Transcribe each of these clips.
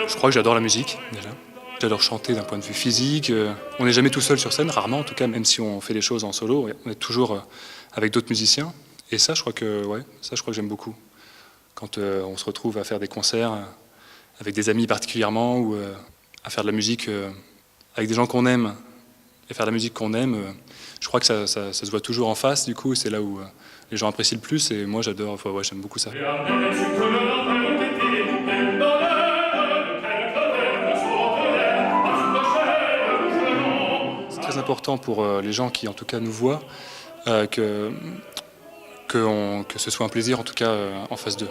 Je crois que j'adore la musique, déjà. J'adore chanter d'un point de vue physique. On n'est jamais tout seul sur scène, rarement en tout cas, même si on fait des choses en solo, on est toujours avec d'autres musiciens. Et ça, je crois que j'aime beaucoup. Quand on se retrouve à faire des concerts avec des amis particulièrement, ou à faire de la musique avec des gens qu'on aime, et faire de la musique qu'on aime, je crois que ça se voit toujours en face, du coup, c'est là où les gens apprécient le plus, et moi j'adore, enfin, ouais, j'aime beaucoup ça. C'est très important pour les gens qui, en tout cas, nous voient, que ce soit un plaisir, en tout cas, en face d'eux.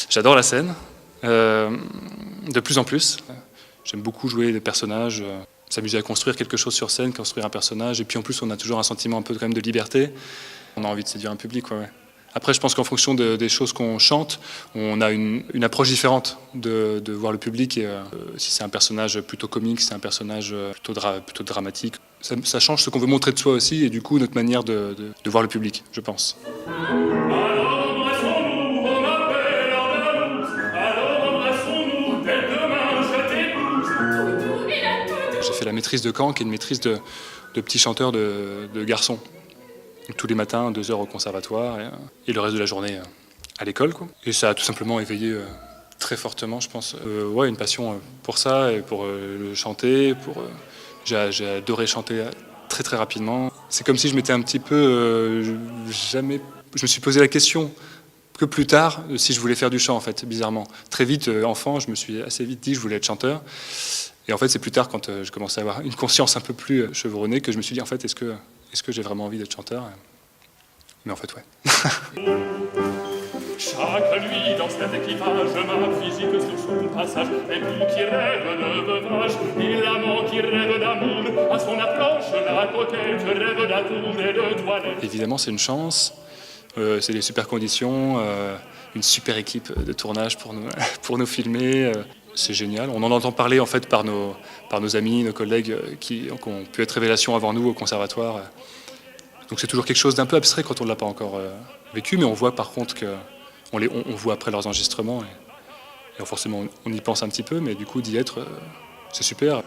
J'adore la scène, de plus en plus. J'aime beaucoup jouer des personnages, s'amuser à construire quelque chose sur scène, construire un personnage. Et puis en plus, on a toujours un sentiment un peu quand même de liberté. On a envie de séduire un public, ouais. Après, je pense qu'en fonction des choses qu'on chante, on a une approche différente de voir le public. Et si c'est un personnage plutôt comique, si c'est un personnage plutôt dramatique, ça change ce qu'on veut montrer de soi aussi, et du coup, notre manière de voir le public, je pense. J'ai fait la maîtrise de chant, qui est une maîtrise de petit chanteur de garçons. Tous les matins, 2 heures au conservatoire, et le reste de la journée à l'école, quoi. Et ça a tout simplement éveillé très fortement, je pense, une passion pour ça, et pour le chanter. J'ai adoré chanter très très rapidement. C'est comme si je m'étais un petit peu je me suis posé la question que plus tard si je voulais faire du chant, en fait, bizarrement. Très vite, enfant, je me suis assez vite dit que je voulais être chanteur. Et en fait, c'est plus tard, quand je commençais à avoir une conscience un peu plus chevronnée, que je me suis dit, en fait, est-ce que j'ai vraiment envie d'être chanteur? Mais en fait, ouais. Chaque nuit dans cet équipage, ma physique sur son passage, l'époux qui rêve de veuvage, et l'amant qui rêve d'amour, à son approche, la coquette rêve d'amour et de toilette. Évidemment, c'est une chance, c'est des super conditions, une super équipe de tournage pour nous filmer. C'est génial. On en entend parler en fait par nos amis, nos collègues qui ont pu être révélations avant nous au conservatoire. Donc c'est toujours quelque chose d'un peu abstrait quand on ne l'a pas encore vécu, mais on voit par contre on voit après leurs enregistrements, et forcément on y pense un petit peu, mais du coup d'y être, c'est super.